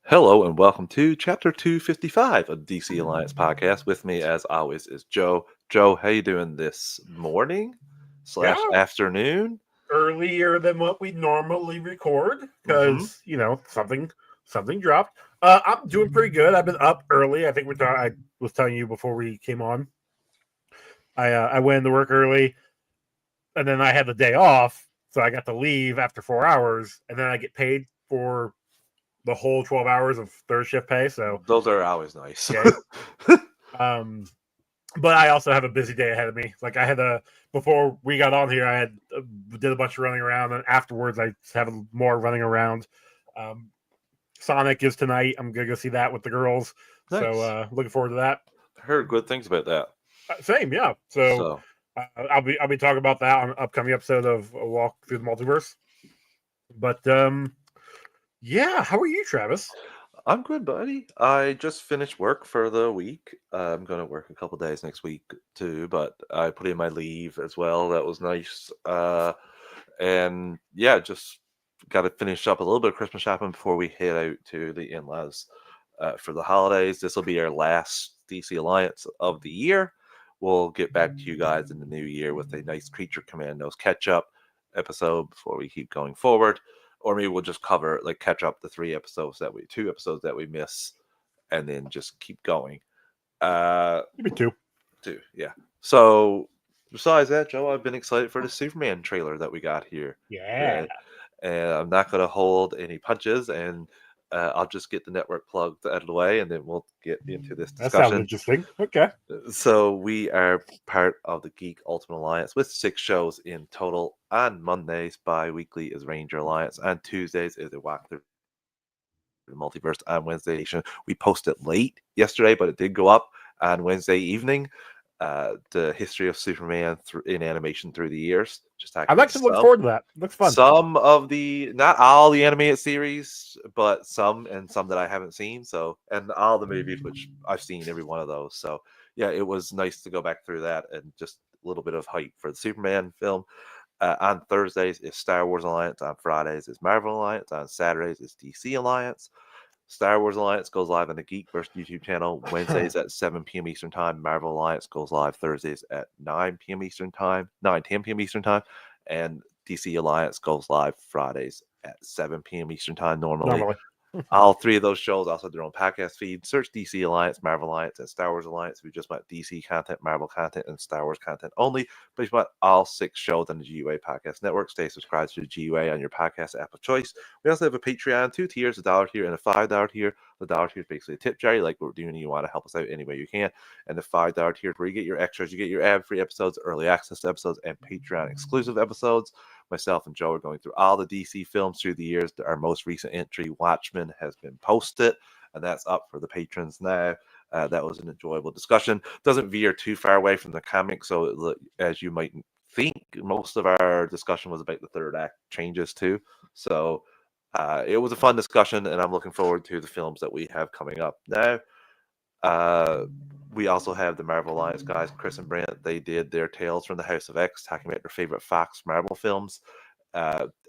Hello and welcome to Chapter 255 of DC Alliance Podcast. With me, as always, is Joe. Joe, how you doing this morning Yeah, slash afternoon? earlier than what we normally record Mm-hmm. because something dropped. I'm doing pretty good. I've been up early. I think I was telling you before we came on. I went into work early, and then I had the day off, so I got to leave after 4 hours, and then I get paid for the whole 12 hours of third shift pay. So Those are always nice. yay. Um, but I also have a busy day ahead of me. Like I had before we got on here, I had did a bunch of running around, and afterwards I have more running around. Um, Sonic is tonight. I'm gonna go see that with the girls. Nice. So looking forward to that. I heard good things about that. Same, yeah. So So I'll be talking about that on an upcoming episode of A Walk Through the Multiverse. But yeah, how are you, Travis? I'm good, buddy. I just finished work for the week. I'm going to work a couple days next week too, but I put in my leave as well. That was nice. And yeah, just got to finish up a little bit of Christmas shopping before we head out to the in-laws for the holidays. This will be our last DC Alliance of the year. We'll get back to you guys in the new year with a nice Creature Commandos catch-up episode before we keep going forward. Or maybe we'll just catch up the two episodes that we miss, and then just keep going. Maybe two. Yeah. So besides that, Joe, I've been excited for the Superman trailer that we got here. Yeah. And I'm not going to hold any punches, and I'll just get the network plugged out of the way, and then we'll get into this That sounds discussion. interesting. Okay. So we are part of the Geek Ultimate Alliance with 6 shows in total. On Mondays, bi-weekly is Ranger Alliance. On Tuesdays is a Walk Through the Multiverse. On Wednesday, we posted late yesterday, but it did go up on Wednesday evening. The history of Superman in animation through the years. I'm actually looking forward to that. Looks fun. Some of not all the animated series, but some that I haven't seen. So, and all the movies, which I've seen every one of those. So, yeah, it was nice to go back through that and just a little bit of hype for the Superman film. On Thursdays is Star Wars Alliance. On Fridays is Marvel Alliance. On Saturdays is DC Alliance. Star Wars Alliance goes live on the Geekverse YouTube channel Wednesdays at 7 p.m. Eastern Time. Marvel Alliance goes live Thursdays at 9 p.m. Eastern Time, 10 p.m. Eastern Time. And DC Alliance goes live Fridays at 7 p.m. Eastern Time normally. All 3 of those shows also have their own podcast feed. Search DC Alliance, Marvel Alliance, and Star Wars Alliance if you just want DC content, Marvel content, and Star Wars content only. But if you want all 6 shows on the GUA Podcast Network, stay subscribed to the GUA on your podcast app of choice. We also have a Patreon, 2 tiers, a $1 tier and a $5 tier. The $1 tier is basically a tip jar. You like what we're doing, and you want to help us out any way you can. And the $5 tier is where you get your extras. You get your ad-free episodes, early access episodes, and Patreon exclusive episodes. Myself and Joe are going through all the DC films through the years. Our most recent entry, Watchmen, has been posted, and that's up for the patrons now. That was an enjoyable discussion. Doesn't veer too far away from the comic, so as you might think, most of our discussion was about the third act changes too. So it was a fun discussion, and I'm looking forward to the films that we have coming up now. We also have the Marvel Alliance guys, Chris and Brent. They did their Tales from the House of X, talking about their favorite Fox Marvel films.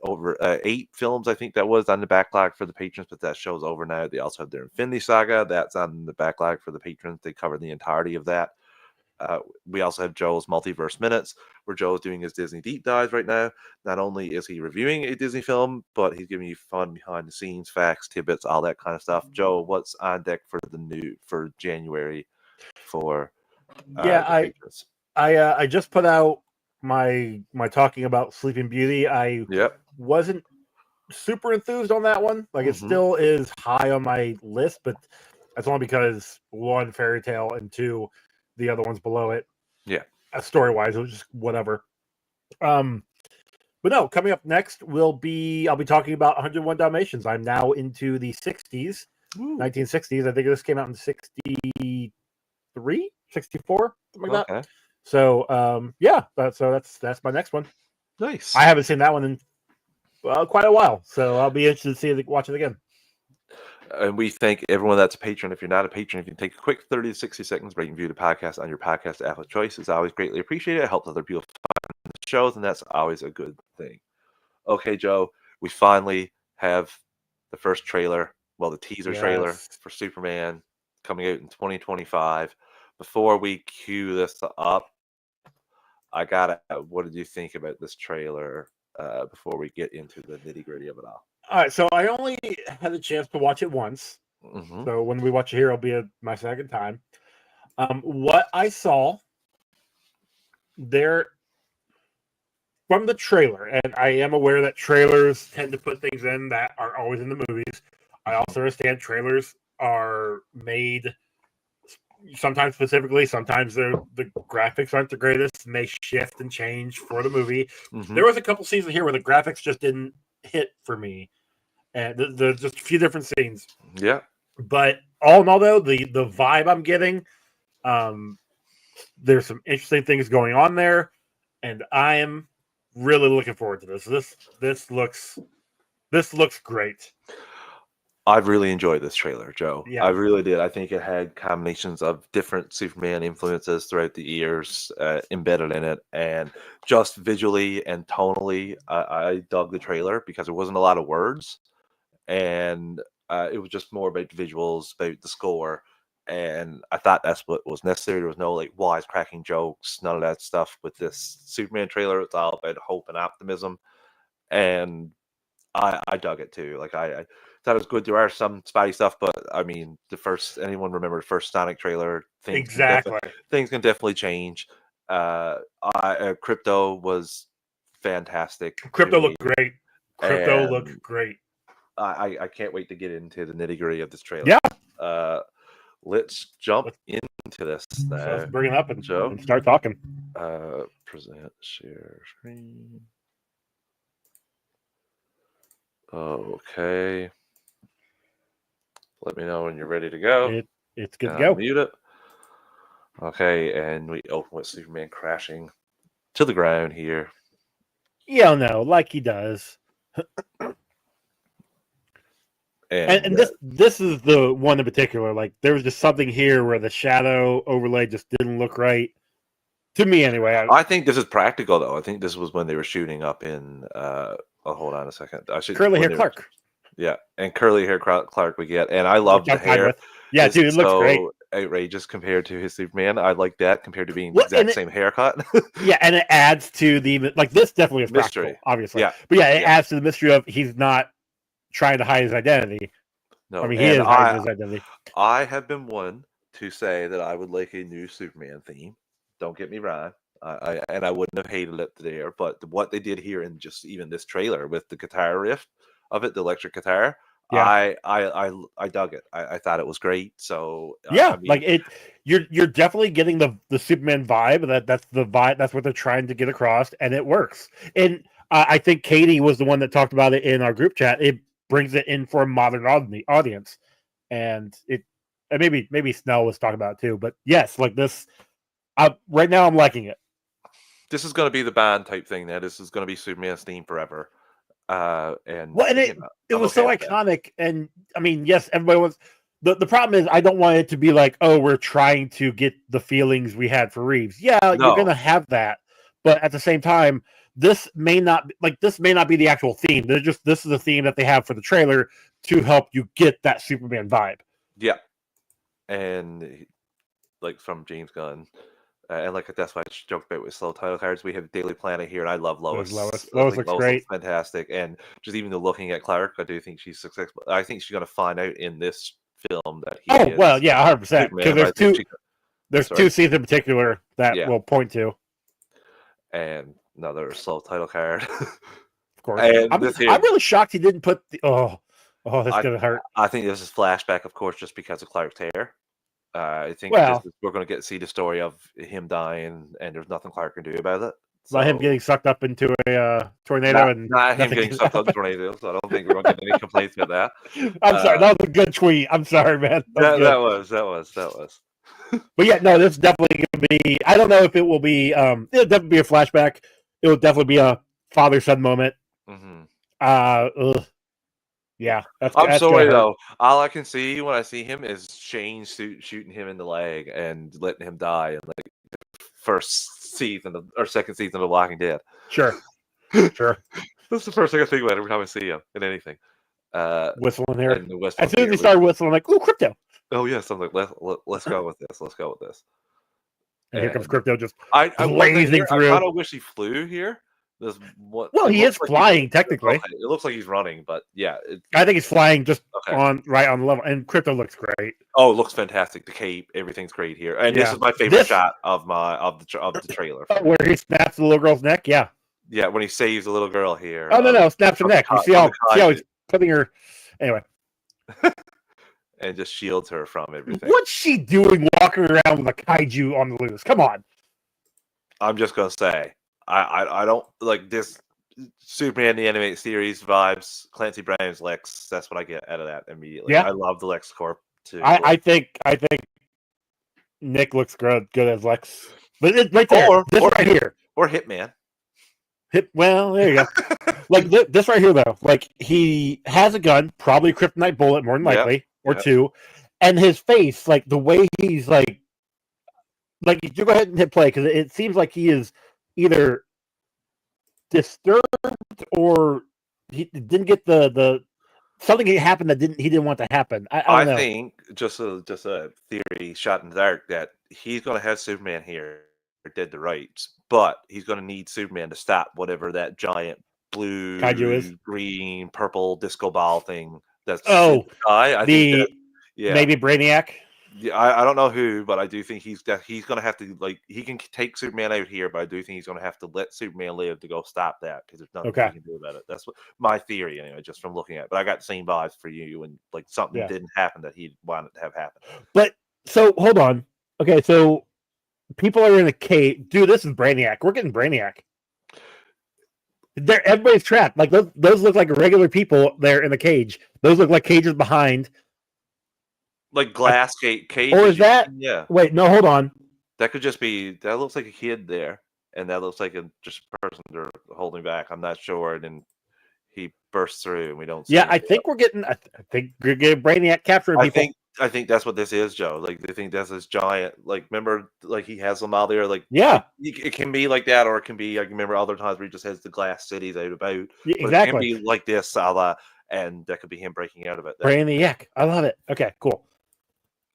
Over 8 films, I think that was on the backlog for the patrons, but that show's over now. They also have their Infinity Saga. That's on the backlog for the patrons. They cover the entirety of that. We also have Joe's Multiverse Minutes, where Joe's doing his Disney deep dives right now. Not only is he reviewing a Disney film, but he's giving you fun behind the scenes, facts, tidbits, all that kind of stuff. Joe, what's on deck for January for patrons? I just put out my talking about Sleeping Beauty. I wasn't super enthused on that one. Like it still is high on my list, but that's only because 1, Fairy Tale, and 2, the other ones below it. Yeah. Story wise, it was just whatever. But no, coming up next I'll be talking about 101 Dalmatians. I'm now into the 60s, 1960s. I think this came out in 63, 64, something like that. So yeah, that's my next one. Nice. I haven't seen that one in quite a while, so I'll be interested to watch it again. And we thank everyone that's a patron. If you're not a patron, if you can take a quick 30 to 60 seconds, rate and view the podcast on your podcast app of choice, is always greatly appreciated. It helps other people find the shows, and that's always a good thing. Okay, Joe, we finally have the first trailer the teaser trailer Yes. for Superman coming out in 2025. Before we cue this up, what did you think about this trailer before we get into the nitty gritty of it all? All right, so I only had a chance to watch it once. Mm-hmm. So when we watch it here, it'll be my second time. What I saw there from the trailer, and I am aware that trailers tend to put things in that are always in the movies. I also understand trailers are made sometimes specifically, sometimes the graphics aren't the greatest and they shift and change for the movie. Mm-hmm. There was a couple scenes here where the graphics just didn't hit for me. And there's just a few different scenes. Yeah. But all in all, though, the vibe I'm getting, there's some interesting things going on there, and I am really looking forward to this. This looks great. I've really enjoyed this trailer, Joe. Yeah. I really did. I think it had combinations of different Superman influences throughout the years embedded in it, and just visually and tonally, I dug the trailer because there wasn't a lot of words, and it was just more about the visuals, about the score, and I thought that's what was necessary. There was no like wisecracking jokes, none of that stuff with this Superman trailer. It's all about hope and optimism, and I dug it too. Like I thought it was good. There are some spotty stuff, but I mean, anyone remember the first Sonic trailer? Exactly. Things can definitely change. Crypto was fantastic. Crypto looked great. Crypto looked great. I can't wait to get into the nitty gritty of this trailer. Yeah. Let's jump into this now. So let's bring it up and Joe, start talking. Present share screen. Okay. Let me know when you're ready to go. It's good to go. Mute it. Okay, and we open with Superman crashing to the ground here. Yeah, no, like he does. And this is the one in particular. Like there was just something here where the shadow overlay just didn't look right to me. Anyway, I think this is practical though. I think this was when they were shooting up in. Hold on a second. Curly hair Clark. Yeah, and curly hair Clark we get, and I love the hair. Yeah, dude, it looks great. Outrageous compared to his Superman. I like that compared to being the exact same haircut. Yeah, and it adds to the this definitely is mystery, practical, obviously. Yeah, but yeah, it adds to the mystery of he's not trying to hide his identity. No, I mean he is hiding his identity. I have been one to say that I would like a new Superman theme. Don't get me wrong. I wouldn't have hated it there, but what they did here in just even this trailer with the guitar riff of it, the electric guitar, yeah. I dug it. I thought it was great. So yeah, I mean, like it, you're definitely getting the Superman vibe. That's the vibe. That's what they're trying to get across, and it works. And I think Katie was the one that talked about it in our group chat. It brings it in for a modern audience, and maybe Snell was talking about it too. But yes, like this, right now I'm liking it. This is going to be the band type thing. Now this is going to be Superman's theme forever. And it was so iconic. And I mean, yes, everybody was. The problem is I don't want it to be like, oh, we're trying to get the feelings we had for Reeves. Yeah, you're gonna have that, but at the same time, this may not be the actual theme. This is the theme that they have for the trailer to help you get that Superman vibe. Yeah, and like from James Gunn. And like that's why I joked about with slow title cards. We have Daily Planet here, and I love Lois. Lois looks great, fantastic, and just even looking at Clark, I do think she's successful. I think she's going to find out in this film that he. Oh well, yeah, 100%. Because there's two scenes in particular that we'll point to. And another slow title card. Of course, I'm really shocked he didn't put the. That's gonna hurt. I think this is flashback, of course, just because of Clark's hair. I think we're going to see the story of him dying, and there's nothing Clark can do about it. Like him getting sucked up into a tornado, not him getting sucked up into a tornado. So I don't think we're going to get any complaints about that. I'm sorry, that was a good tweet. I'm sorry, man. That was. But yeah, no, this is definitely going to be. I don't know if it will be. It'll definitely be a flashback. It will definitely be a father-son moment. Mm-hmm. Yeah, I'm sorry though. All I can see when I see him is Shane shooting him in the leg and letting him die in like the first season or second season of The Walking Dead. Sure. That's the first thing I think about every time I see him in anything. whistling here. and the whistle As soon as here he started whistling, I'm like, "Ooh, crypto!" oh yeah, so I'm like, let's go with this. Let's go with this. And here comes crypto, just I blazing here, I through. kind of wish he flew here. Well, he is flying technically. Okay, it looks like he's running, but yeah, I think he's flying just okay. right on the level. And crypto looks great. Oh, it looks fantastic. The cape, everything's great here, and this Yeah. is my favorite shot of the trailer. Where he snaps the little girl's neck. Yeah. Yeah, when he saves the little girl here. Oh no, snaps her neck. You see how he's putting her. Anyway. And just shields her from everything. What's she doing walking around with a kaiju on the loose? Come on. I'm just gonna say, I don't like this Superman the animated series vibes. Clancy Brown's Lex. That's what I get out of that immediately. Yeah. I love the Lex Corp too. I think Nick looks good as Lex. But it's right there. Right here. Or Hitman. Well, there you go. Like this right here, though. Like he has a gun, probably kryptonite bullet, more than likely, or two. And his face, like the way he's like you go ahead and hit play because it seems like he is either disturbed or he didn't get the something happened that he didn't want to happen. I don't know. Think just a theory shot in the dark that he's going to have Superman here dead to rights, but he's going to need Superman to stop whatever that giant blue, kaiju is, green, purple disco ball thing. That's I think maybe Brainiac. Yeah, I don't know who, but I do think he's going to have to he can take Superman out here, but I do think he's going to have to let Superman live to go stop that because there's nothing he can do about it. That's what my theory anyway, just from looking at it. But I got the same vibes for you, and something didn't happen that he wanted to have happen. But so hold on, okay, so people are in a cage. Dude, this is Brainiac. We're getting Brainiac. Everybody's trapped. Like those look like regular people there in the cage. Those look like cages behind. Like glass cage. Or is that? Yeah. Wait, no, hold on. That could just be. That looks like a kid there, and that looks like just a person they're holding back. I'm not sure. And then he bursts through, and we don't. Yeah, I think we're getting. I think we're getting Brainiac capturing people. I think that's what this is, Joe. Like they think that's this giant. Like remember, like he has them out there. Like it can be like that, or it can be. I remember other times where he just has the glass cities out about. Yeah, exactly. It can be like this, and that could be him breaking out of it. Brainiac. I love it. Okay, cool.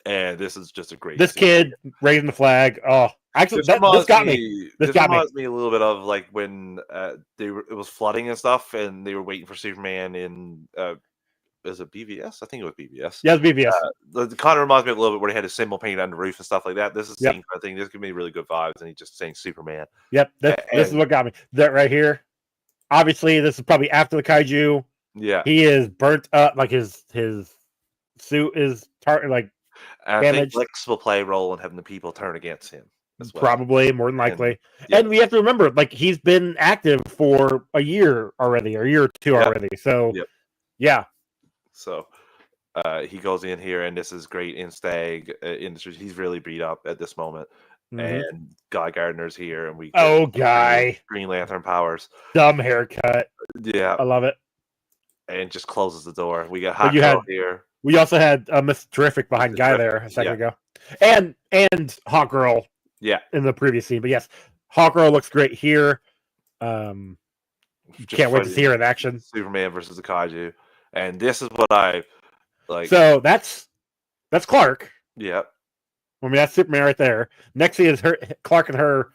And this is just a great. This kid raising the flag. Oh, actually, this got me. This reminds me a little bit of like when it was flooding and stuff, and they were waiting for Superman in. Is it BVS? I think it was BVS. Yeah, it's BVS. It kind of reminds me a little bit where he had a symbol painted on the roof and stuff like that. This is the same kind of thing. This could be really good vibes, and he's just saying Superman. Yep, this is what got me. That right here. Obviously, this is probably after the kaiju. Yeah, he is burnt up. Like his suit is damaged. I think Lex will play a role in having the people turn against him. As well. Probably, more than likely. And we have to remember, like he's been active for a year already, or a year or two already. So, yeah. So he goes in here, and this is great in Stag Industries. He's really beat up at this moment. Mm-hmm. And Guy Gardner's here, and we Guy Green Lantern powers. Dumb haircut. Yeah. I love it. And just closes the door. We got Hot Girl here. We also had Miss Terrific behind Guy there a second ago. And Hawk Girl in the previous scene. But yes, Hawk Girl looks great here. Can't wait to see her in action. Superman versus the kaiju. And this is what I like. So that's Clark. Yeah. I mean, that's Superman right there. Next thing is Clark and her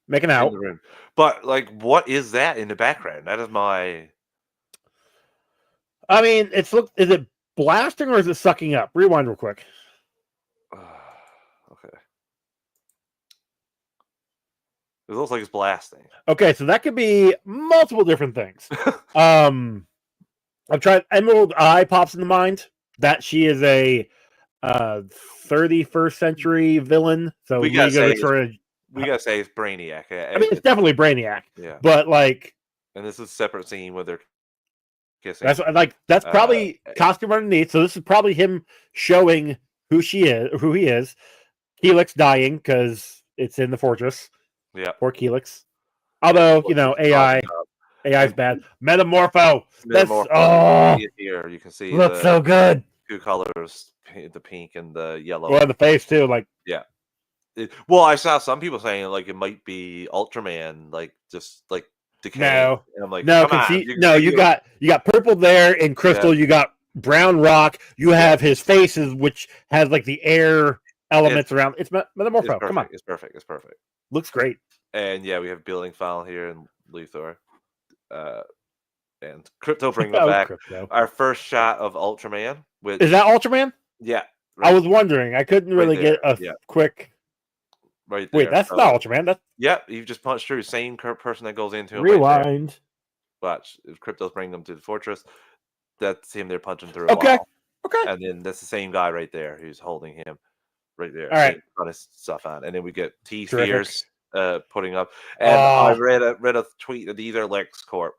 making out. But like, what is that in the background? That is my. I mean, is it blasting or is it sucking up? Rewind real quick. Okay. It looks like it's blasting. Okay, so that could be multiple different things. I've tried Emerald Eye pops into mind. That she is a 31st century villain. So we gotta say it's Brainiac. I mean, it's definitely Brainiac. Yeah. But like, and this is a separate scene where they're kissing. That's probably costume underneath. So this is probably him showing who he is. Helix dying because it's in the fortress. Yeah. Poor Helix. Although AI's bad. Metamorpho. Here you can see looks so good. Two colors, the pink and the yellow. Well, the face too. Like well, I saw some people saying like it might be Ultraman, like just like decay. No. And I'm like, No, come on. you got Purple there in Crystal. You got Brown Rock. You have his faces, which has like the air elements around. It's Metamorpho. Come on. It's perfect. It's perfect. Looks great. And yeah, we have Building File here and Luthor. And Crypto bringing them back. Crypto. Our first shot of Ultraman. Which, is that Ultraman? Yeah. Right, I was wondering. I couldn't really get a quick. Right there. Wait, that's not Ultraman. That's you just punched through. Same person that goes into him. Rewind. Right. Watch. If Crypto's bringing them to the fortress, that's him. They're punching through. Okay. And then that's the same guy right there who's holding him. Right there. All right. Got his stuff on, and then we get T Spheres putting up. And I read a tweet that these are LexCorp.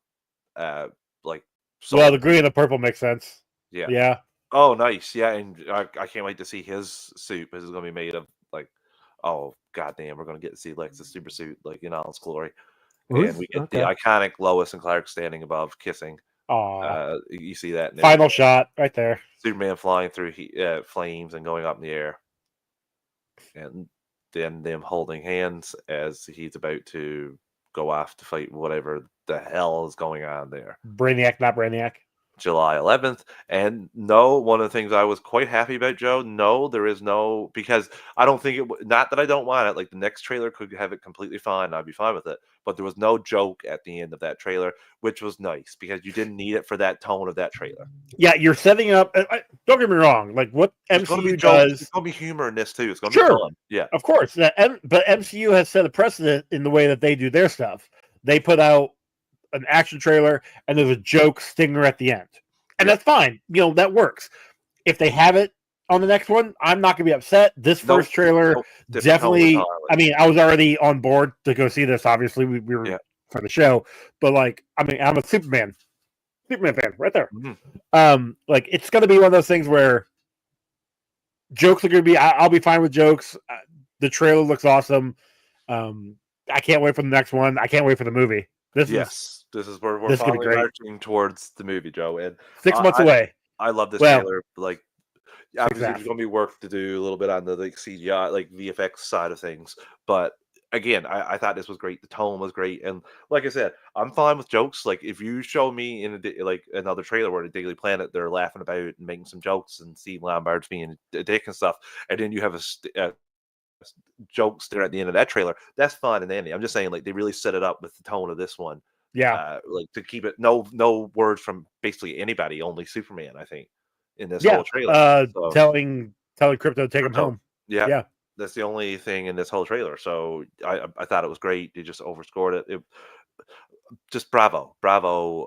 Well, the green and the purple makes sense. Yeah. Yeah. Oh, nice. Yeah, and I can't wait to see his suit. This is going to be made of oh goddamn, we're going to get to see Lex's super suit in all its glory, and we get the iconic Lois and Clark standing above kissing. You see that final shot right there. Superman flying through flames and going up in the air, and then them holding hands as he's about to go off to fight whatever the hell is going on there. Brainiac, not Brainiac. July 11th. And no, one of the things I was quite happy about, Joe, no, there is no, because I don't think not that I don't want it. Like the next trailer could have it completely fine. I'd be fine with it. But there was no joke at the end of that trailer, which was nice because you didn't need it for that tone of that trailer. Yeah, you're setting up. Don't get me wrong. Like what MCU does. There's going to be humor in this too. It's going to be fun. Yeah. Of course. But MCU has set a precedent in the way that they do their stuff. They put out an action trailer and there's a joke stinger at the end, and that's fine. That works. If they have it on the next one, I'm not gonna be upset. This first trailer definitely. I mean, I was already on board to go see this. Obviously, we were for the show, but I'm a Superman fan right there. Mm-hmm. It's gonna be one of those things where jokes are gonna be. I'll be fine with jokes. The trailer looks awesome. I can't wait for the next one. I can't wait for the movie. This is where we're finally marching towards the movie, Joe. And 6 months away. I love this trailer. Obviously, there's going to be work to do a little bit on the CGI, VFX side of things. But again, I thought this was great. The tone was great, and like I said, I'm fine with jokes. Like if you show me in another trailer where the Daily Planet they're laughing about and making some jokes, and Steve Lombard's being a dick and stuff, and then you have a jokes there at the end of that trailer, that's fine and dandy. I'm just saying they really set it up with the tone of this one, to keep it no words from basically anybody, only Superman, I think, in this whole trailer. Telling Crypto to take him home. That's the only thing in this whole trailer. So I thought it was great. They just overscored it. Just bravo.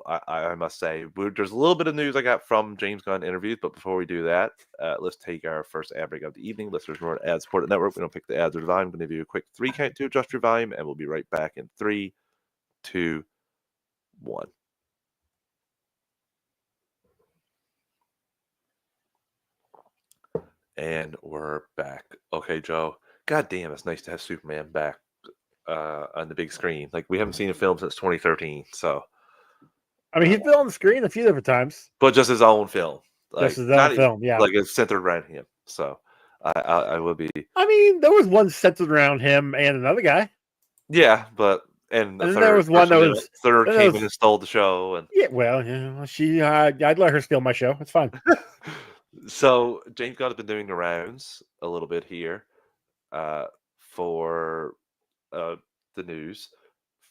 I must say. There's a little bit of news I got from James Gunn interviews, but before we do that, let's take our first ad break of the evening. Listeners, we're an ad-supported network. We don't pick the ads or the volume. I'm going to give you a quick 3 count to adjust your volume, and we'll be right back in 3, 2, 1. And we're back. Okay, Joe. God damn, it's nice to have Superman back on the big screen. We haven't seen a film since 2013, so. I mean, he's been on the screen a few different times. But just his own film. Just his own film, yeah. It's centered around him. So I will be. I mean, there was one centered around him and another guy. Yeah, but and there was one that was third came in and stole the show. And yeah, well, I'd let her steal my show. It's fine. So James Gunn has been doing the rounds a little bit here for the news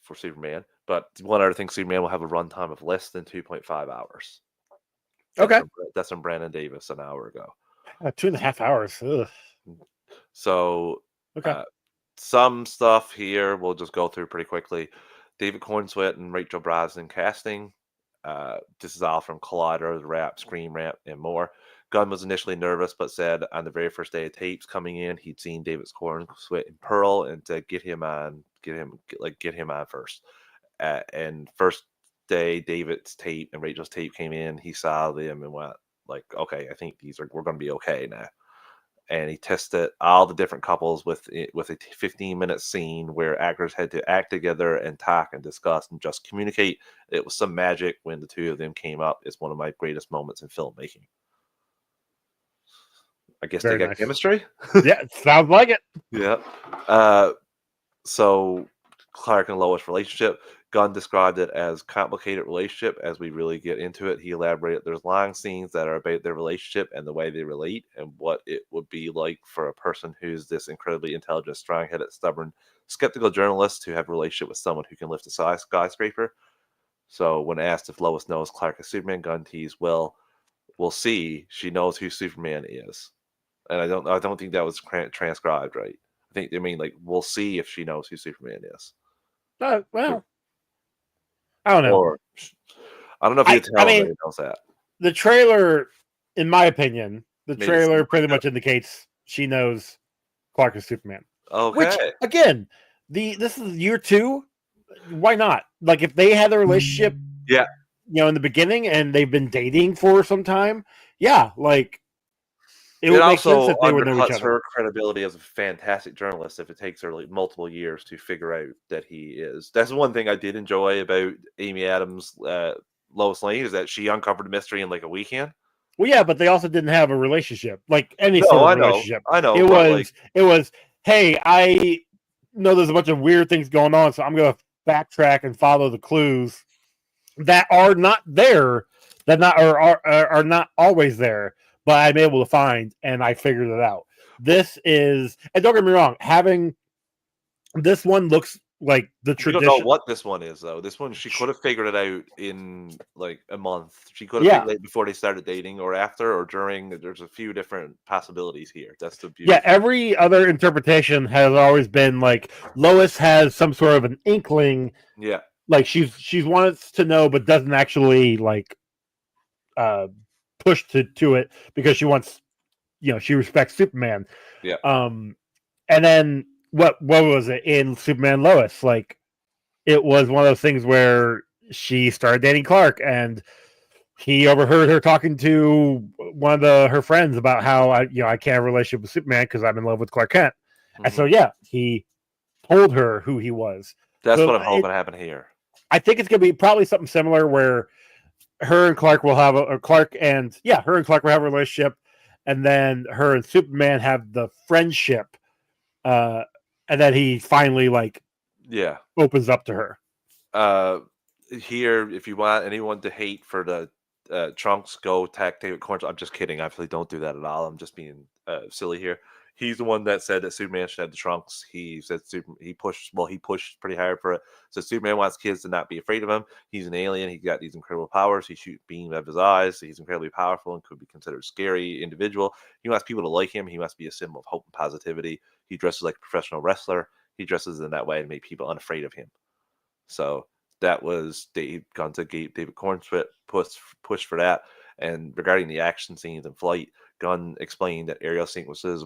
for Superman. But one other thing, Superman will have a runtime of less than 2.5 hours. That's from Brandon Davis an hour ago. 2.5 hours. Ugh. So some stuff here we'll just go through pretty quickly. David Cornsweet and Rachel Brosnan casting. This is all from Collider, The Wrap, Scream Rant, and more. Gunn was initially nervous, but said on the very first day of tapes coming in, he'd seen David Cornsweet and Pearl, and to get him on first. And first day, David's tape and Rachel's tape came in. He saw them and went okay, I think we're going to be okay now. And he tested all the different couples with a 15-minute scene where actors had to act together and talk and discuss and just communicate. It was some magic when the two of them came up. It's one of my greatest moments in filmmaking. I guess they got chemistry. Yeah, it sounds like it. Yeah. So Clark and Lois relationship. Gunn described it as complicated relationship. As we really get into it, he elaborated there's long scenes that are about their relationship and the way they relate and what it would be like for a person who's this incredibly intelligent, strong-headed, stubborn, skeptical journalist to have a relationship with someone who can lift a skyscraper. So when asked if Lois knows Clark is Superman, Gunn teased, "Well, we'll see. She knows who Superman is." And I don't think that was transcribed right. I think they mean like we'll see if she knows who Superman is. Well, I don't know. Or I don't know if you tell anybody knows that. The trailer, in my opinion, the Made it trailer seem pretty like much indicates she knows Clark is Superman. Okay. Which, again, this is year 2. Why not? Like, if they had a relationship, Yeah. in the beginning and they've been dating for some time, yeah, like it would make sense that they would know each undercuts other. her credibility as a fantastic journalist if it takes her like multiple years to figure out that he is. That's one thing I did enjoy about Amy Adams' Lois Lane is that she uncovered the mystery in like a weekend. Well, yeah, but they also didn't have a relationship, like any sort of relationship. I know. It was, hey, I know there's a bunch of weird things going on, so I'm going to backtrack and follow the clues that are not there, that are not always there, but I'm able to find, and I figured it out. This is, and don't get me wrong, having this one looks like the tradition. We don't know what this one is, though. This one, she could have figured it out in like a month. She could have figured it out before they started dating, or after, or during. There's a few different possibilities here. That's the beauty. Yeah, every other interpretation has always been like Lois has some sort of an inkling. Yeah, like she's wants to know, but doesn't actually like push to it because she wants, she respects Superman. Yeah. And then what was it in Superman Lois? Like, it was one of those things where she started dating Clark, and he overheard her talking to one of her friends about how I can't have a relationship with Superman because I'm in love with Clark Kent. Mm-hmm. And so he told her who he was. That's what I'm hoping to happen here. I think it's gonna be probably something similar where her and Clark will have her and Clark will have a relationship, and then her and Superman have the friendship, and then he finally opens up to her. Here, if you want anyone to hate for the Trunks, go attack David Corns. I'm just kidding. I actually don't do that at all. I'm just being silly here. He's the one that said that Superman should have the Trunks. He said he pushed pretty hard for it. So Superman wants kids to not be afraid of him. He's an alien. He's got these incredible powers. He shoots beams out of his eyes. He's incredibly powerful and could be considered a scary individual. He wants people to like him. He must be a symbol of hope and positivity. He dresses like a professional wrestler. He dresses in that way to make people unafraid of him. So that was David Corns push for that. And regarding the action scenes and flight, Gunn explained that aerial sequences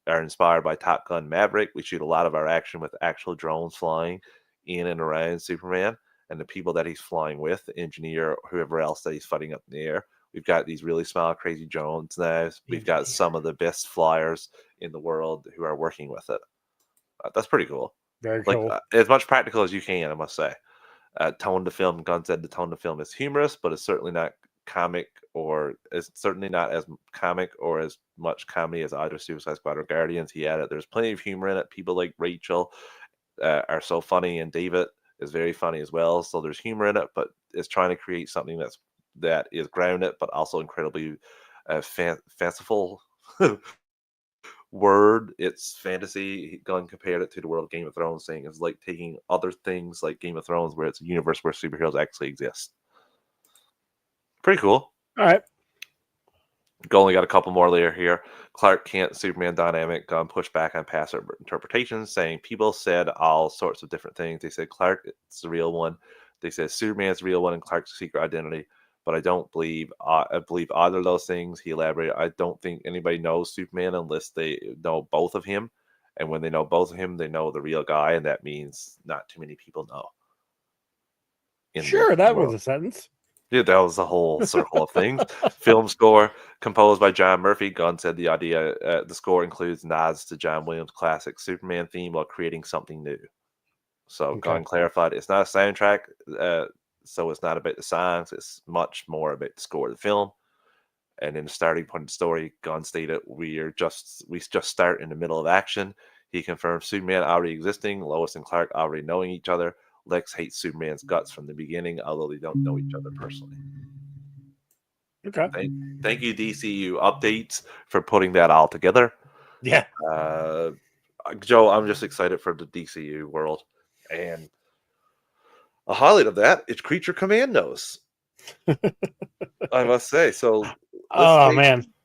are inspired by Top Gun Maverick. We shoot a lot of our action with actual drones flying in and around Superman and the people that he's flying with, the engineer, whoever else that he's fighting up in the air. We've got these really small, crazy drones now. We've got some of the best flyers in the world who are working with it. That's pretty cool. Very cool. As much practical as you can, I must say. Tone to film, Gunn said the tone to film is humorous, but it's certainly not comic, or it's certainly not as comic or as much comedy as either Suicide Squad or Guardians. He added, there's plenty of humor in it. People like Rachel are so funny, and David is very funny as well. So there's humor in it, but it's trying to create something that is grounded, but also incredibly fanciful. Word, it's fantasy. Gunn compared it to the world of Game of Thrones, saying it's like taking other things like Game of Thrones, where it's a universe where superheroes actually exist. Pretty cool. All right. Only got a couple more layer here. Clark Kent Superman dynamic. Gunn pushed back on past interpretations, saying people said all sorts of different things. They said Clark is the real one. They said Superman's the real one and Clark's secret identity. But I don't believe I believe either of those things. He elaborated, I don't think anybody knows Superman unless they know both of him. And when they know both of him, they know the real guy. And that means not too many people know. Sure, that was a sentence. Yeah, that was the whole circle of things. Film score composed by John Murphy. Gunn said the score includes nods to John Williams' classic Superman theme while creating something new. So Gunn clarified it's not a soundtrack. So it's not about the songs, it's much more about the score of the film. And in the starting point of the story, Gunn stated, we just start in the middle of action. He confirmed Superman already existing, Lois and Clark already knowing each other, Lex hates Superman's guts from the beginning, although they don't know each other personally. Okay. Thank you, DCU Updates, for putting that all together. Yeah. Joe, I'm just excited for the DCU world. And a highlight of that is Creature Commandos. I must say. So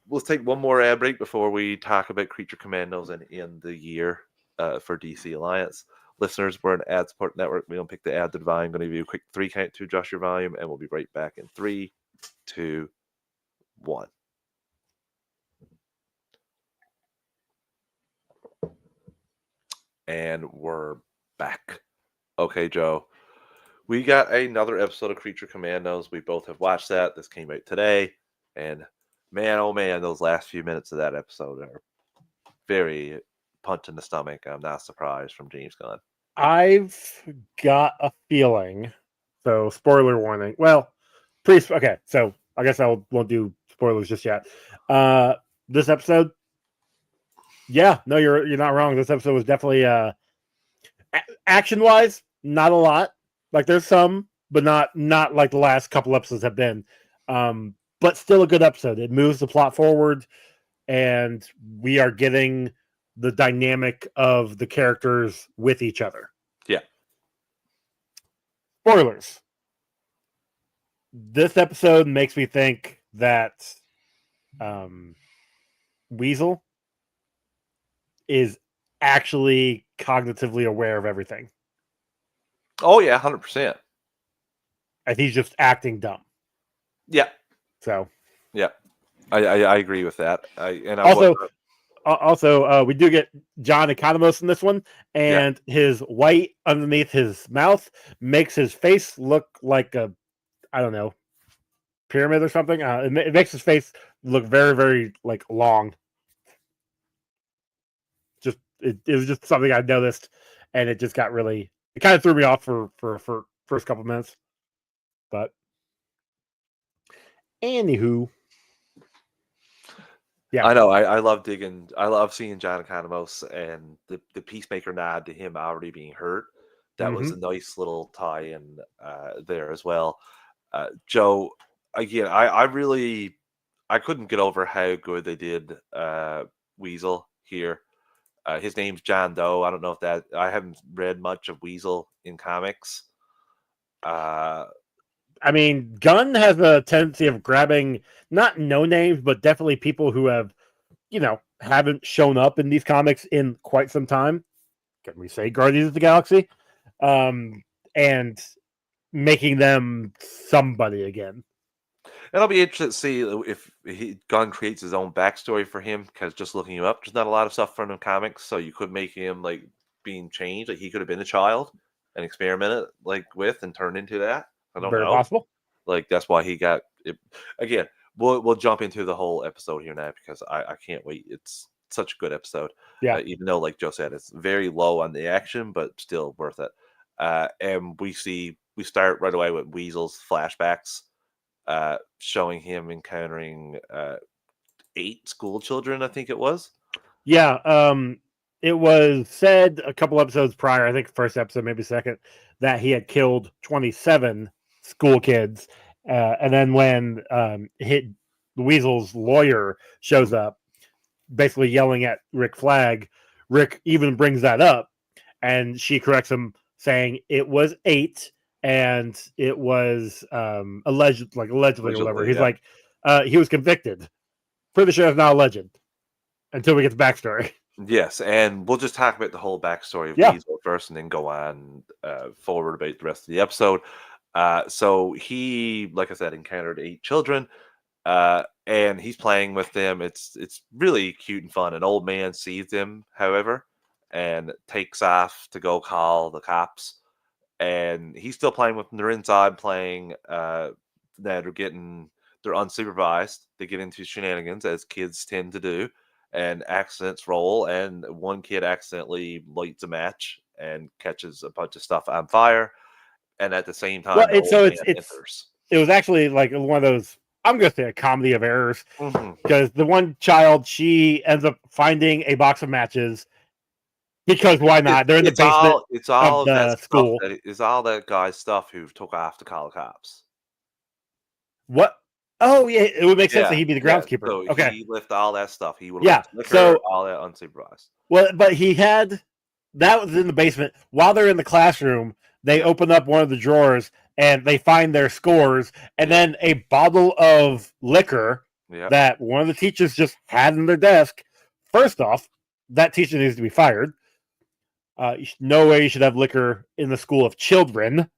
let's take one more ad break before we talk about Creature Commandos and end the year for DC Alliance. Listeners, we're an ad support network. We don't pick the ad to the volume. I'm going to give you a quick 3 count to adjust your volume, and we'll be right back in 3, 2, 1. And we're back. Okay, Joe. We got another episode of Creature Commandos. We both have watched that. This came out today. And man, oh man, those last few minutes of that episode are very punch in the stomach. I'm not surprised from James Gunn. I've got a feeling. So, spoiler warning. Well, okay. So, I guess I won't do spoilers just yet. This episode, yeah, no, you're not wrong. This episode was definitely action wise, not a lot. Like there's some, but not like the last couple episodes have been. But still a good episode. It moves the plot forward, and we are getting the dynamic of the characters with each other. Yeah. Spoilers. This episode makes me think that Weasel is actually cognitively aware of everything. Oh yeah, 100%. And he's just acting dumb. Yeah. So. Yeah, I agree with that. Also, we do get John Economos in this one, and his white underneath his mouth makes his face look like a, I don't know, pyramid or something. It makes his face look very, very like long. Just it was just something I noticed, and it just got really. It kind of threw me off for first couple minutes, but anywho. Yeah, I know. I love digging. I love seeing John Economos and the Peacemaker nod to him already being hurt. That was a nice little tie-in there as well. Joe, again, I couldn't get over how good they did Weasel here. His name's John Doe. I don't know if I haven't read much of Weasel in comics. I mean, Gunn has a tendency of grabbing not no names, but definitely people who have, haven't shown up in these comics in quite some time. Can we say Guardians of the Galaxy? And making them somebody again. And I'll be interested to see if Gunn creates his own backstory for him, because just looking him up, there's not a lot of stuff from the comics, so you could make him like being changed. Like he could have been a child and experimented with and turned into that. I don't know. Very possible. Like that's why he got it. Again, we'll jump into the whole episode here now because I can't wait. It's such a good episode. Yeah. Even though, like Joe said, it's very low on the action, but still worth it. And we start right away with Weasel's flashbacks, showing him encountering 8 school children. I think it was. Yeah. It was said a couple episodes prior, I think first episode, maybe second, that he had killed 27 school kids. And then when Weasel's lawyer shows up, basically yelling at Rick Flag, Rick even brings that up, and she corrects him, saying it was 8 and it was allegedly or whatever. He's like, he was convicted. Pretty sure it's not a legend until we get the backstory. Yes, and we'll just talk about the whole backstory of Weasel first, and then go on forward about the rest of the episode. So he, like I said, encountered 8 children, and he's playing with them. It's really cute and fun. An old man sees them, however, and takes off to go call the cops. And he's still playing with them. They're inside playing. They're unsupervised. They get into shenanigans, as kids tend to do. And accidents roll, and one kid accidentally lights a match and catches a bunch of stuff on fire. And at the same time, it was actually like one of those, I'm going to say, a comedy of errors, because the one child, she ends up finding a box of matches Because why not? They're in the basement It's all of of that the stuff school. it's all that guy's stuff who took off to call the cops. What? Oh, yeah. It would make sense that Yeah, he'd be the yeah. groundskeeper. So Okay. he left all that stuff. He would Yeah. lift liquor, So, all that unsupervised. well, but that was in the basement. While they're in the classroom, they Yeah. open up one of the drawers and they find their scores and Yeah. then a bottle of liquor Yeah. that one of the teachers just had in their desk. First off, that teacher needs to be fired. No way you should have liquor in the school of children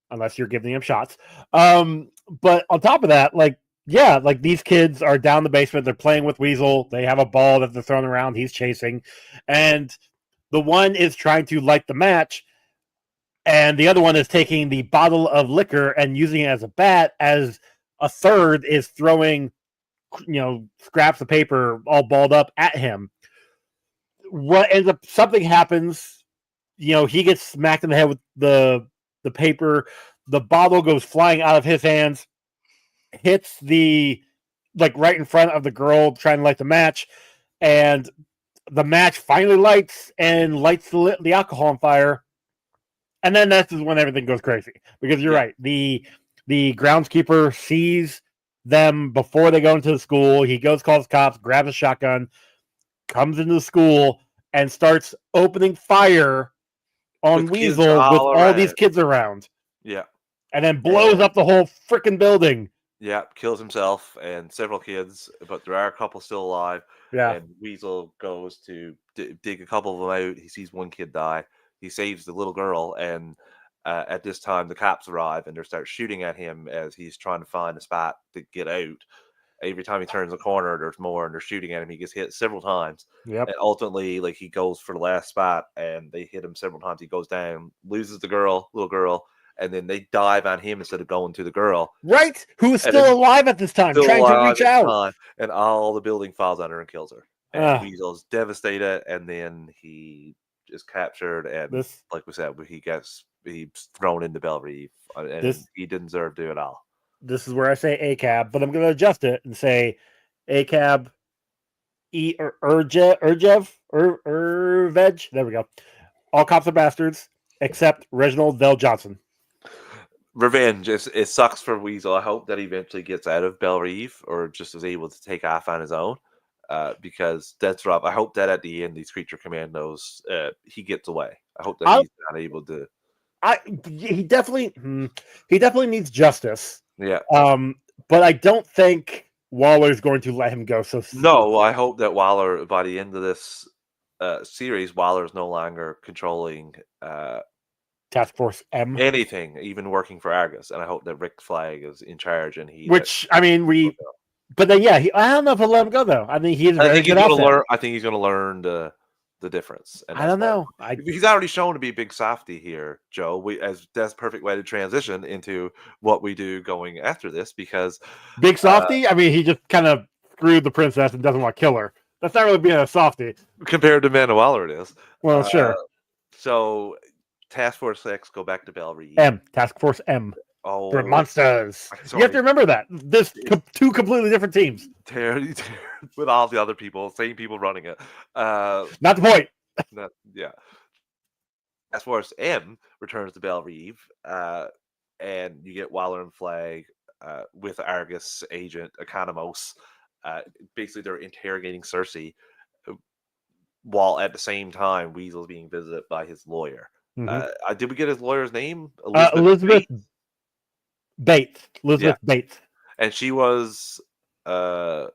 unless you're giving them shots. But on top of that, like, yeah, like these kids are down the basement. They're playing with Weasel. They have a ball that they're throwing around. He's chasing. And the one is trying to light the match. And the other one is taking the bottle of liquor and using it as a bat, as a third is throwing, scraps of paper all balled up at him. What ends up, something happens, he gets smacked in the head with the paper. The bottle goes flying out of his hands, hits right in front of the girl trying to light the match, and the match finally lights the alcohol on fire. And then that's when everything goes crazy, because you're right. The groundskeeper sees them before they go into the school. He goes, calls cops, grabs a shotgun, comes into the school, and starts opening fire on With Weasel with all these kids around. Yeah. And then blows up the whole freaking building. Yeah, kills himself and several kids, but there are a couple still alive. Yeah. And Weasel goes to dig a couple of them out. He sees one kid die. He saves the little girl, and at this time, the cops arrive and they start shooting at him as he's trying to find a spot to get out. Every time he turns a corner, there's more, and they're shooting at him. He gets hit several times. Yep. And ultimately, like, he goes for the last spot, and they hit him several times. He goes down, loses the little girl, and then they dive on him instead of going to the girl. Right? Who is still alive at this time, trying to reach out. And all the building falls on her and kills her. And Weasel's devastated, and then he is captured, and like we said, he's thrown into Belle Reve, and he didn't deserve to do it all. This is where I say ACAB, but I'm going to adjust it and say ACAB Urjev. There we go. All cops are bastards except Reginald VelJohnson. Revenge. It sucks for Weasel. I hope that he eventually gets out of Belle Reve or just is able to take off on his own, because that's rough. I hope that at the end, these creature commandos, he gets away. I hope that he's not able to. He definitely needs justice. Yeah. But I don't think Waller's going to let him go so soon. No, I hope that Waller, by the end of this series, Waller is no longer controlling Task Force M. Anything, even working for Argus. And I hope that Rick Flag is in charge, and but then I don't know if he'll let him go though. I think he's very good. I think he's going to learn the difference. And I don't know. He's already shown to be a big softy here, Joe. That's a perfect way to transition into what we do going after this, because big softy. He just kind of screwed the princess and doesn't want to kill her. That's not really being a softy compared to Amanda Waller. It is. Well, sure. So, Task Force X, go back to Belle Reve. Task Force M. Oh, for monsters. You have to remember that. There's two completely different teams. With all the other people, same people running it. Not the point. Yeah. Task Force M returns to Belle Reve, and you get Waller and Flag with Argus agent Economos. Basically, they're interrogating Cersei, while at the same time, Weasel's being visited by his lawyer. Mm-hmm. Did we get his lawyer's name? Elizabeth Bates. Bates. And she was Elizabeth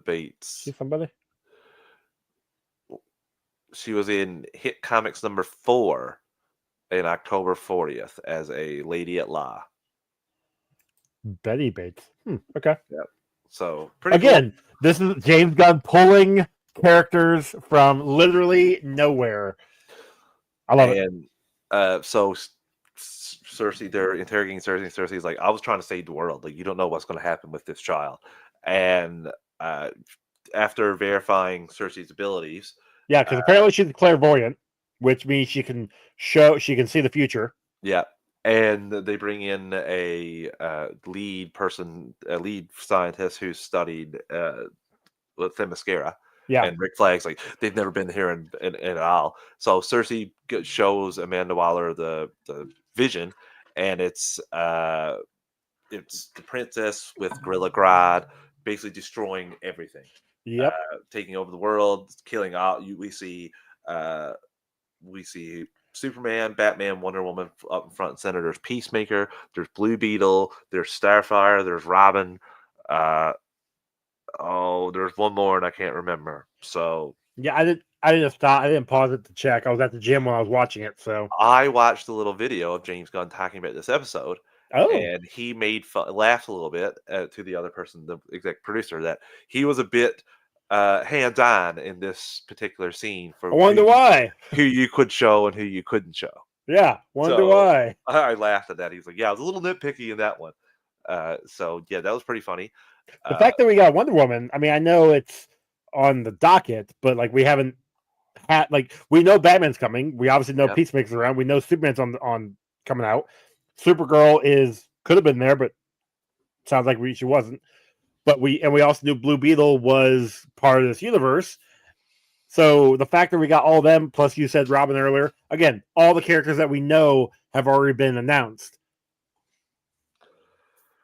Bates. She's somebody? She was in Hit Comics number 4 in October 40th as a lady at law. Betty Bates. Okay. Yeah. So again, cool. This is James Gunn pulling characters from literally nowhere. I love it. And so Cersei, they're interrogating Cersei. And Cersei's like, I was trying to save the world. Like, you don't know what's going to happen with this child. And after verifying Cersei's abilities, because apparently she's clairvoyant, which means she can see the future. Yeah. And they bring in a lead scientist who studied Themyscira, Yeah. And Rick Flag's like, they've never been here in at all. So Cersei shows Amanda Waller the vision, and it's the princess with Gorilla Grodd basically destroying everything, Yep. taking over the world, killing all. Uh, we see Superman, Batman, Wonder Woman up in front and center. There's Peacemaker, there's Blue Beetle, there's Starfire, there's Robin. Uh, oh, there's one more and I can't remember. So Yeah, I didn't stop. I didn't pause it to check. I was at the gym when I was watching it. So I watched a little video of James Gunn talking about this episode, oh and he made laughed a little bit to the other person, the exec producer, that he was a bit hands on in this particular scene for I wonder why. who you could show and who you couldn't show. Yeah, wonder So why. I laughed at that. He's like, "Yeah, I was a little nitpicky in that one." So yeah, that was pretty funny. The fact that we got Wonder Woman, I mean, I know it's on the docket, but like we haven't had like we know Batman's coming. We obviously know Yep. Peacemaker's around. We know Superman's on coming out. Supergirl could have been there, but sounds like she wasn't. But we also knew Blue Beetle was part of this universe. So the fact that we got all of them, plus you said Robin earlier, again, all the characters that we know have already been announced.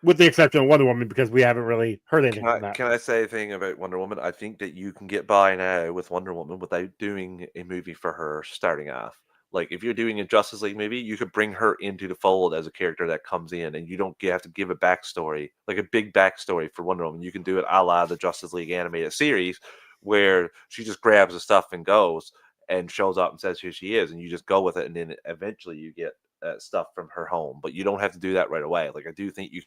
With the exception of Wonder Woman, because we haven't really heard anything from that. Can I say a thing about Wonder Woman? I think that you can get by now with Wonder Woman without doing a movie for her starting off. Like, if you're doing a Justice League movie, you could bring her into the fold as a character that comes in, and you don't have to give a backstory, like a big backstory for Wonder Woman. You can do it a la the Justice League animated series, where she just grabs the stuff and goes and shows up and says who she is, and you just go with it, and then eventually you get stuff from her home. But you don't have to do that right away. Like, I do think you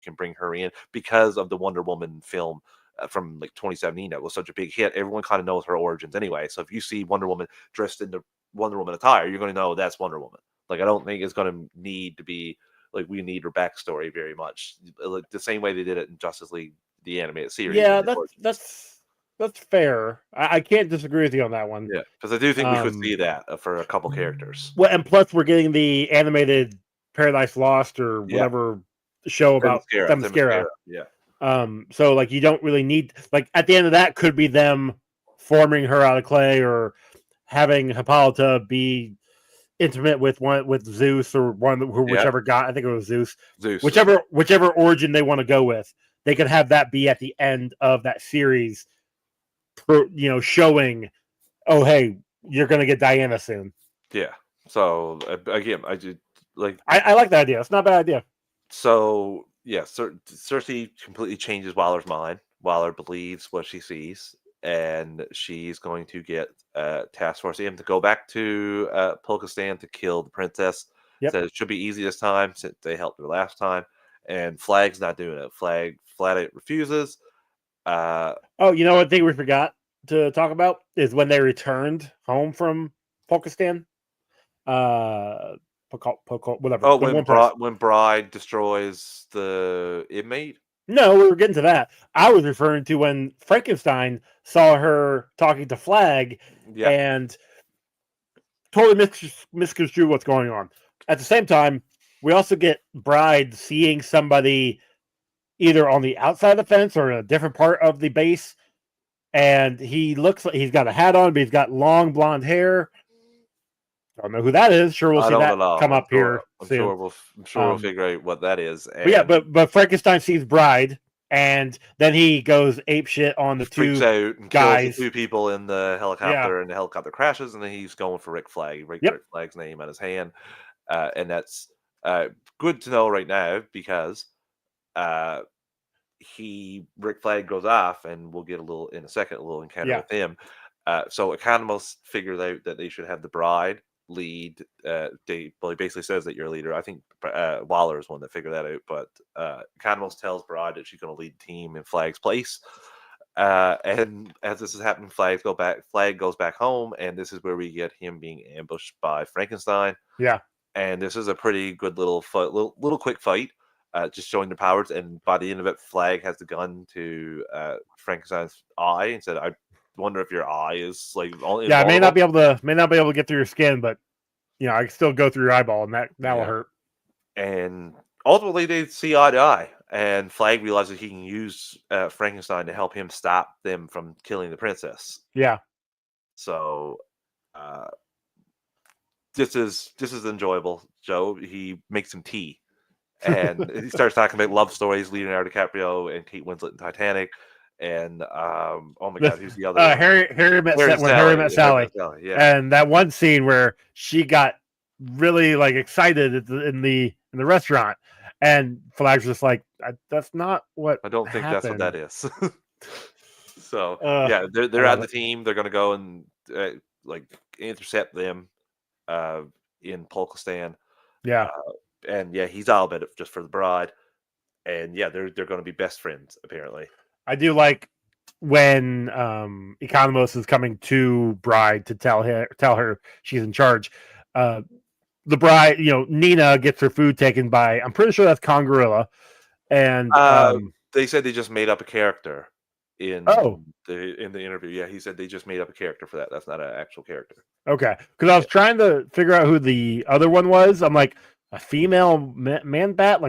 can bring her in because of the Wonder Woman film from like 2017 that was such a big hit. Everyone kind of knows her origins anyway. So if you see Wonder Woman dressed in the Wonder Woman attire, you're going to know that's Wonder Woman. Like, I don't think it's going to need to be like we need her backstory very much. Like, the same way they did it in Justice League, the animated series. Yeah, that's fair. I can't disagree with you on that one. Yeah, because I do think we could see that for a couple characters. Well, and plus we're getting the animated Paradise Lost or whatever show about Themyscira. Yeah. So like you don't really need like at the end of that could be them forming her out of clay or having Hippolyta be intimate with Zeus or whichever god. I think it was Zeus. Whichever origin they want to go with. They could have that be at the end of that series, showing, oh hey, you're gonna get Diana soon. Yeah. So again, I like that idea. It's not a bad idea. So yeah, Cersei completely changes Waller's mind. Waller believes what she sees, and she's going to get Task Force M to go back to Polkistan to kill the princess. Yep. Said it should be easy this time since they helped her last time. And Flag's not doing it. Flag flat out refuses. Oh, you know what thing we forgot to talk about is when they returned home from Polkistan. Whatever. Oh, when Bride destroys the inmate? No, we were getting to that. I was referring to when Frankenstein saw her talking to Flag and totally misconstrued what's going on. At the same time, we also get Bride seeing somebody either on the outside of the fence or in a different part of the base, and he looks like he's got a hat on, but he's got long blonde hair. I don't know who that is. Sure, we'll see that come up here. I'm sure we'll figure out what that is. But Frankenstein sees Bride, and then he goes ape shit on the two out and guys, kills the two people in the helicopter, and the helicopter crashes, and then he's going for Rick Flag. Rick Flag's name on his hand, and that's good to know right now because Rick Flag goes off, and we'll get a little encounter with him. So Economos figures out that they should have the Bride lead. He basically says that you're a leader. I think Waller is one that figured that out, but Economos tells Bride that she's going to lead the team in Flag's place. And as this is happening, Flag goes back home, and this is where we get him being ambushed by Frankenstein. Yeah, and this is a pretty good little quick fight. Just showing the powers, and by the end of it, Flag has the gun to Frankenstein's eye and said, "I wonder if your eye is like." I may not be able to get through your skin, but I can still go through your eyeball, and that will hurt. And ultimately, they see eye to eye, and Flag realizes he can use Frankenstein to help him stop them from killing the princess. Yeah. So this is enjoyable. Joe, he makes him tea, and he starts talking about love stories, Leonardo DiCaprio and Kate Winslet in Titanic, and oh my God, who's the other one? Harry met Harry Harry met Sally. Yeah, And that one scene where she got really like excited in the restaurant, and Flag's just like, that's not what I don't think that's what that is. So yeah, they're I at love the it. team. They're gonna go and like intercept them in Polkistan. Yeah. And yeah, he's all about it just for the bride. And yeah, they're going to be best friends apparently. I do like when Economos is coming to Bride to tell her she's in charge. The bride, Nina gets her food taken by, I'm pretty sure that's Kongorilla. And They said they just made up a character in Oh. the interview. Yeah, he said they just made up a character for that. That's not an actual character. Okay, because I was trying to figure out who the other one was. I'm like, a female man bat,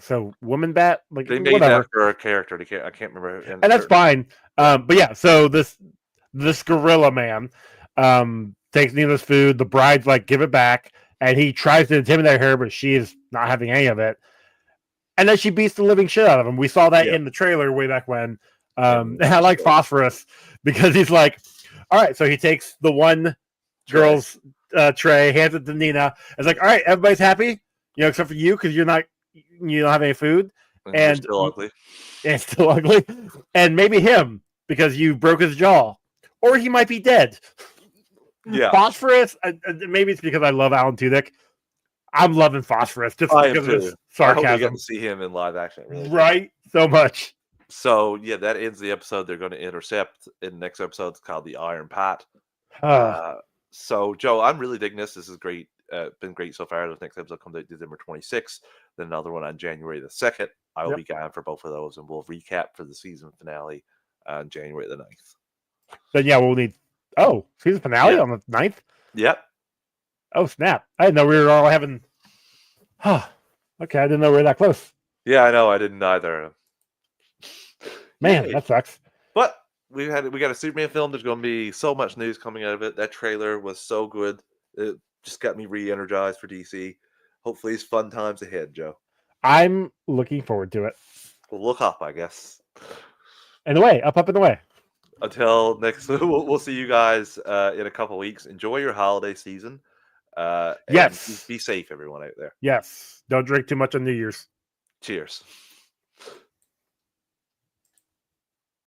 so woman bat, like They made whatever. that for a character. I can't remember. And that's fine. But yeah, so this gorilla man takes Nina's food. The bride's like, give it back, and he tries to intimidate her, but she is not having any of it. And then she beats the living shit out of him. We saw that in the trailer way back when. And I like Phosphorus because he's like, all right, so he takes the one girl's tray, hands it to Nina. It's like, all right, everybody's happy, except for you because you don't have any food, and still ugly. And still ugly, and maybe him because you broke his jaw, or he might be dead. Yeah, Phosphorus. Maybe it's because I love Alan Tudyk. I'm loving Phosphorus just because of his sarcasm. I hope we get to see him in live action. Really right, so much. So yeah, that ends the episode. They're going to intercept in the next episode. It's called the Iron Pot. So Joe, I'm really digging this. This is great. Been great so far. The next episode comes out December 26th. Then another one on January the 2nd. I will be gone for both of those, and we'll recap for the season finale on January the 9th. Then yeah, we'll need season finale on the 9th. Yep. Oh snap! I didn't know we were all having. Okay, I didn't know we were that close. Yeah, I know. I didn't either. Man, that sucks. But we got a Superman film. There's going to be so much news coming out of it. That trailer was so good. It just got me re-energized for DC. Hopefully, it's fun times ahead, Joe. I'm looking forward to it. Well, look up, I guess. In the way, up in the way. Until next, we'll see you guys in a couple weeks. Enjoy your holiday season. Yes. Be safe, everyone out there. Yes. Don't drink too much on New Year's. Cheers.